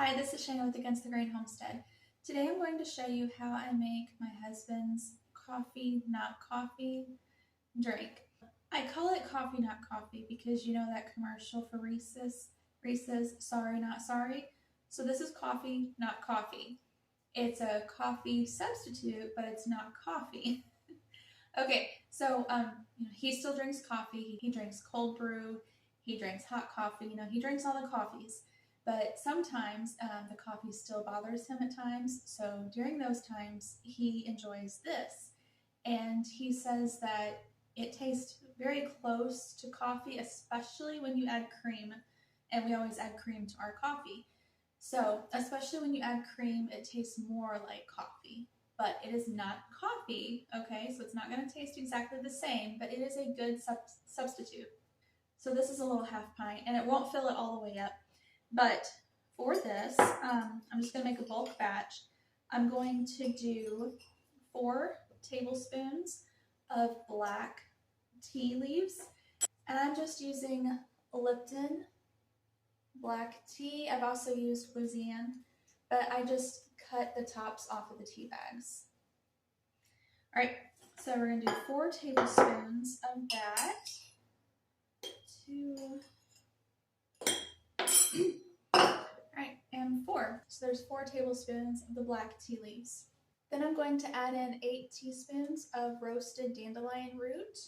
Hi, this is Shayna with Against the Grain Homestead. Today I'm going to show you how I make my husband's coffee, not coffee drink. I call it coffee, not coffee because you know that commercial for Reese's, sorry, not sorry. So this is coffee, not coffee. It's a coffee substitute, but it's not coffee. Okay, so he still drinks coffee. He drinks cold brew. He drinks hot coffee. He drinks all the coffees. But sometimes the coffee still bothers him at times. So during those times, he enjoys this. And he says that it tastes very close to coffee, especially when you add cream. And we always add cream to our coffee. So especially when you add cream, it tastes more like coffee. But it is not coffee, okay? So it's not going to taste exactly the same, but it is a good substitute. So this is a little half pint, and it won't fill it all the way up. But for this, I'm just going to make a bulk batch. I'm going to do 4 tablespoons of black tea leaves. And I'm just using Lipton black tea. I've also used Louisiana, but I just cut the tops off of the tea bags. All right, so we're going to do 4 tablespoons of that. 2. Alright, and 4. So there's 4 tablespoons of the black tea leaves. Then I'm going to add in 8 teaspoons of roasted dandelion root.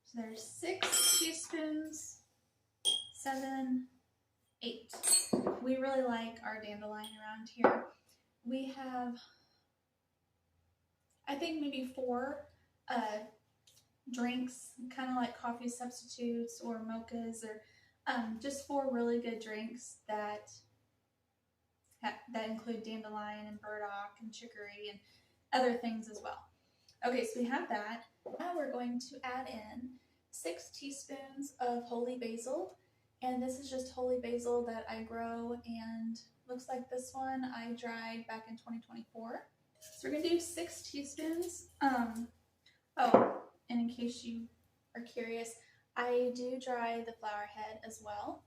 So there's 6 teaspoons, 7, 8. We really like our dandelion around here. We have, I think maybe 4 drinks, kind of like coffee substitutes or mochas, or just 4 really good drinks that include dandelion and burdock and chicory and other things as well. Okay, so we have that. Now we're going to add in 6 teaspoons of holy basil, and this is just holy basil that I grow, and looks like this one I dried back in 2024. So we're going to do 6 teaspoons. And in case you are curious, I do dry the flower head as well.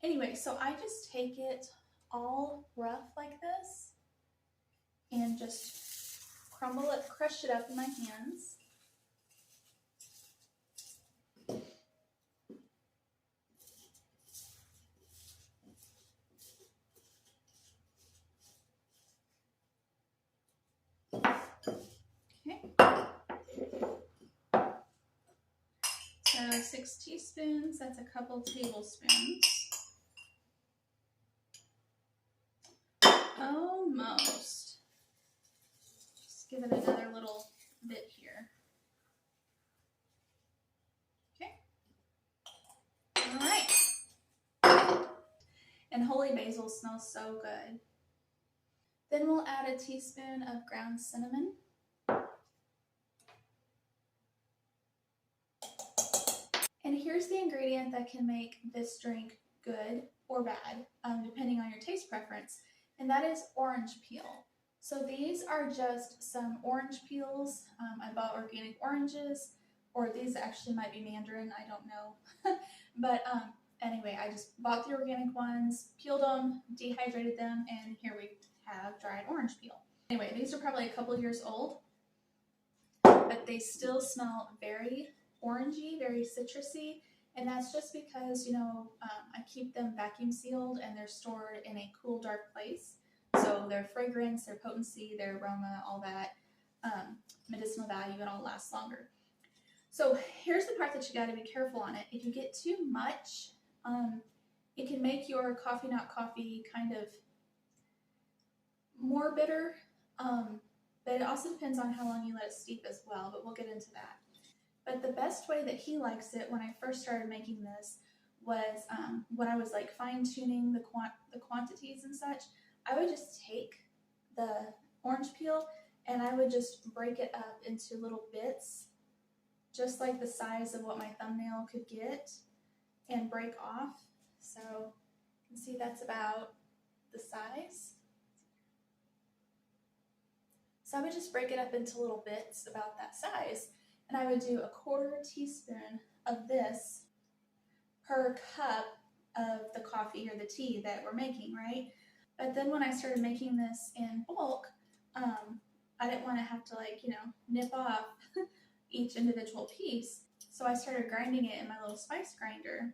Anyway, so I just take it all rough like this and just crumble it, crush it up in my hands. So 6 teaspoons, that's a couple tablespoons. Almost. Just give it another little bit here. Okay. All right. And holy basil smells so good. Then we'll add a teaspoon of ground cinnamon. And here's the ingredient that can make this drink good or bad, depending on your taste preference, and that is orange peel. So these are just some orange peels. I bought organic oranges, or these actually might be mandarin, I don't know. But anyway, I just bought the organic ones, peeled them, dehydrated them, and here we have dried orange peel. Anyway, these are probably a couple years old, but they still smell very orangey, very citrusy, and that's just because, I keep them vacuum sealed and they're stored in a cool, dark place. So their fragrance, their potency, their aroma, all that medicinal value, it all lasts longer. So here's the part that you got to be careful on it. If you get too much, it can make your coffee, not coffee kind of more bitter, but it also depends on how long you let it steep as well, but we'll get into that. But the best way that he likes it when I first started making this was when I was like fine-tuning the quantities and such, I would just take the orange peel and I would just break it up into little bits, just like the size of what my thumbnail could get, and break off. So you can see that's about the size. So I would just break it up into little bits about that size, and I would do a 1/4 teaspoon of this per per cup of the coffee or the tea that we're making, right? But then when I started making this in bulk, I didn't want to have to nip off each individual piece. So I started grinding it in my little spice grinder.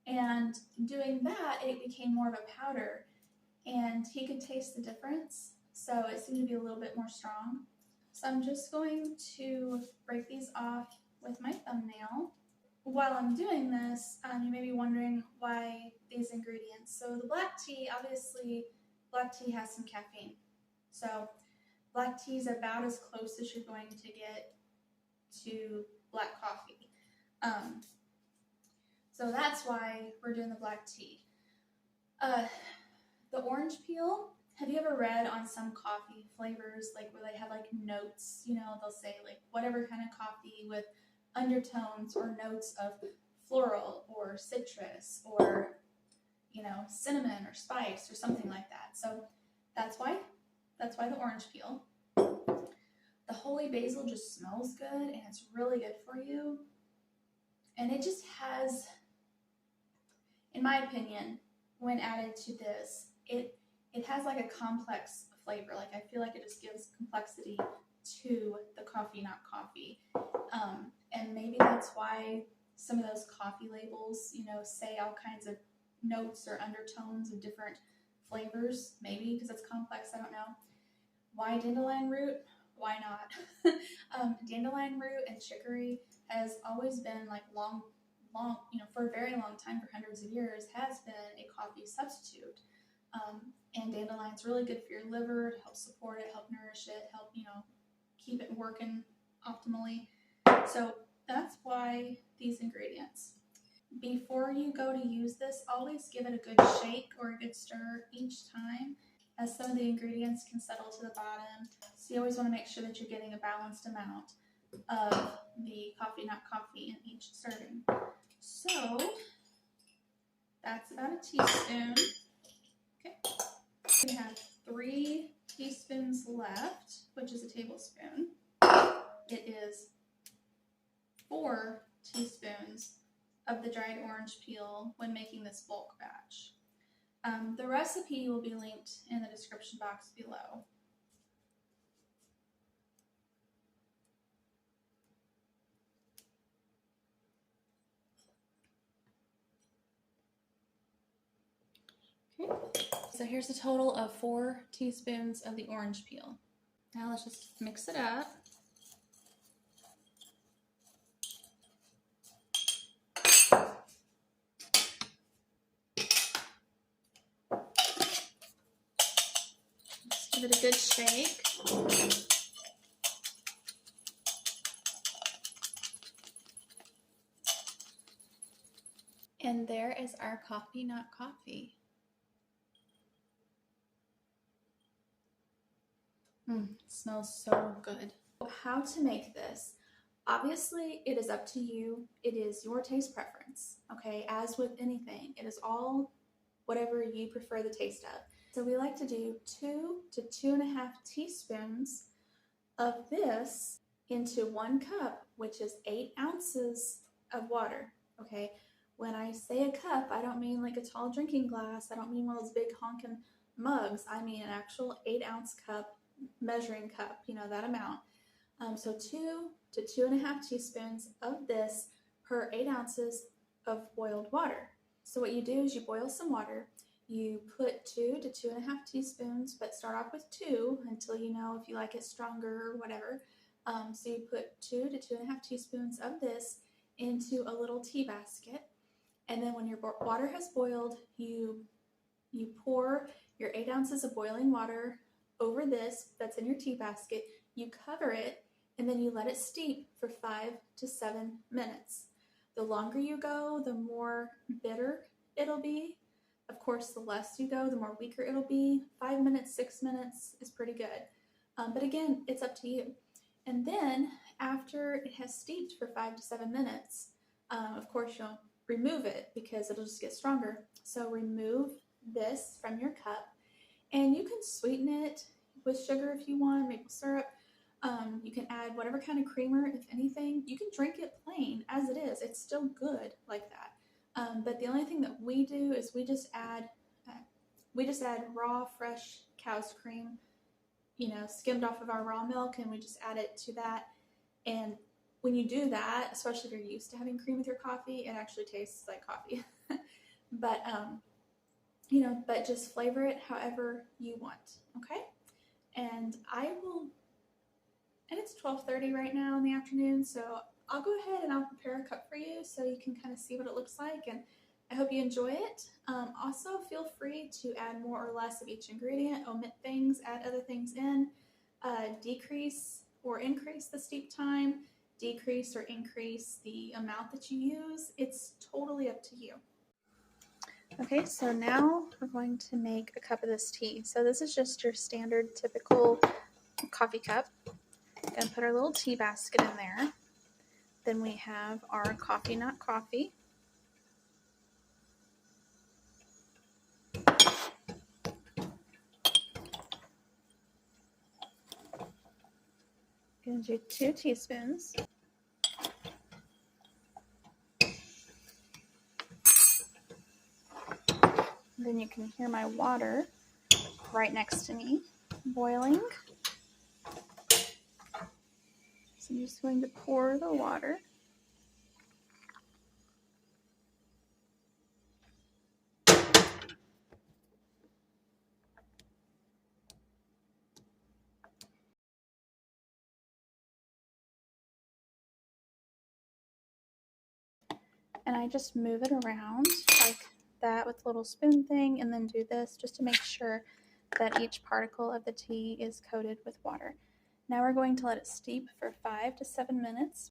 And doing that, it became more of a powder, and he could taste the difference. So it seemed to be a little bit more strong. So I'm just going to break these off with my thumbnail. While I'm doing this, you may be wondering why these ingredients. So the black tea, obviously, black tea has some caffeine. So black tea is about as close as you're going to get to black coffee. So that's why we're doing the black tea. The orange peel, have you ever read on some coffee flavors, like where they have like notes, they'll say like whatever kind of coffee with undertones or notes of floral or citrus or, cinnamon or spice or something like that. So that's why the orange peel. The holy basil just smells good and it's really good for you. And it just has, in my opinion, when added to this, it has like a complex flavor. Like I feel like it just gives complexity to the coffee not coffee. And maybe that's why some of those coffee labels, say all kinds of notes or undertones of different flavors, maybe because it's complex, I don't know. Why dandelion root? Why not? Dandelion root and chicory has always been like long, for a very long time, for hundreds of years, has been a coffee substitute. And dandelion's really good for your liver, to help support it, help nourish it, help, keep it working optimally. So that's why these ingredients. Before you go to use this, always give it a good shake or a good stir each time, as some of the ingredients can settle to the bottom. So you always want to make sure that you're getting a balanced amount of the coffee not coffee in each serving. So that's about a teaspoon. Okay. We have 3 teaspoons left, which is a tablespoon. It is 4 teaspoons of the dried orange peel when making this bulk batch. The recipe will be linked in the description box below. Okay, so here's a total of 4 teaspoons of the orange peel. Now let's just mix it up. Just give it a good shake. And there is our coffee not coffee. Smells so good. How to make this? Obviously, it is up to you. It is your taste preference, okay? As with anything, it is all whatever you prefer the taste of. So we like to do 2 to 2.5 teaspoons of this into 1 cup, which is 8 ounces of water, okay? When I say a cup, I don't mean like a tall drinking glass. I don't mean one of those big honking mugs. I mean an actual 8-ounce cup, measuring cup, that amount. So 2 to 2.5 teaspoons of this per 8 ounces of boiled water. So what you do is you boil some water. You put 2 to 2.5 teaspoons, but start off with 2 until you know if you like it stronger or whatever. So you put 2 to 2.5 teaspoons of this into a little tea basket. And then when your water has boiled, you pour your 8 ounces of boiling water over this that's in your tea basket. You cover it, and then you let it steep for 5 to 7 minutes. The longer you go, the more bitter it'll be. Of course, the less you go, the more weaker it'll be. 5 minutes, 6 minutes is pretty good. But again, it's up to you. And then after it has steeped for 5 to 7 minutes, of course, you'll remove it because it'll just get stronger. So remove this from your cup, and you can sweeten it with sugar if you want, maple syrup. You can add whatever kind of creamer, if anything. You can drink it plain as it is. It's still good like that. But the only thing that we do is we just add raw, fresh cow's cream, skimmed off of our raw milk, and we just add it to that. And when you do that, especially if you're used to having cream with your coffee, it actually tastes like coffee. But but just flavor it however you want, okay? And it's 12:30 right now in the afternoon, so I'll go ahead and I'll prepare a cup for you so you can kind of see what it looks like, and I hope you enjoy it. Also, feel free to add more or less of each ingredient, omit things, add other things in, decrease or increase the steep time, decrease or increase the amount that you use. It's totally up to you. Okay, so now we're going to make a cup of this tea. So this is just your standard typical coffee cup. Gonna put our little tea basket in there. Then we have our coffee, not coffee. Gonna do 2 teaspoons. Then you can hear my water right next to me boiling. So I'm just going to pour the water. And I just move it around like that with the little spoon thing, and then do this just to make sure that each particle of the tea is coated with water. Now we're going to let it steep for 5 to 7 minutes.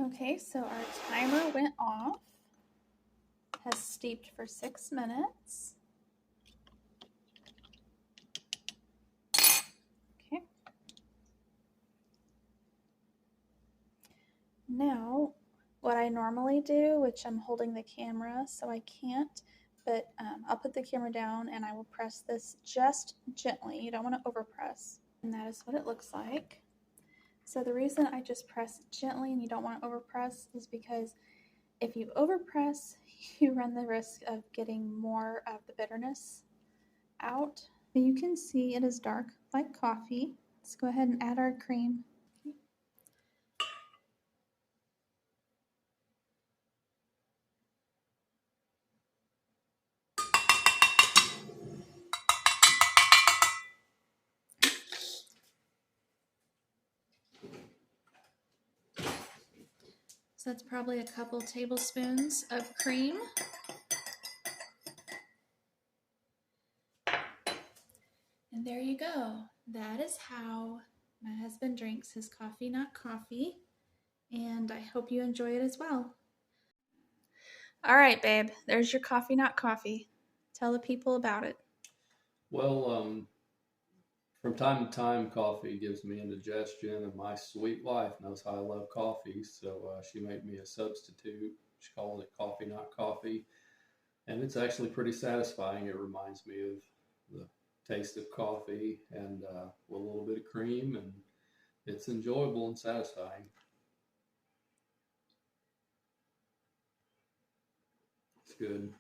Okay, so our timer went off, has steeped for 6 minutes. Okay. Now, what I normally do, which I'm holding the camera so I can't, but I'll put the camera down and I will press this just gently. You don't want to overpress. And that is what it looks like. So the reason I just press gently and you don't want to overpress is because if you overpress, you run the risk of getting more of the bitterness out. You can see it is dark like coffee. Let's go ahead and add our cream. So that's probably a couple tablespoons of cream. And there you go. That is how my husband drinks his coffee, not coffee. And I hope you enjoy it as well. All right, babe. There's your coffee, not coffee. Tell the people about it. Well, from time to time, coffee gives me indigestion, and my sweet wife knows how I love coffee, so she made me a substitute. She calls it coffee, not coffee, and it's actually pretty satisfying. It reminds me of the taste of coffee and with a little bit of cream, and it's enjoyable and satisfying. It's good.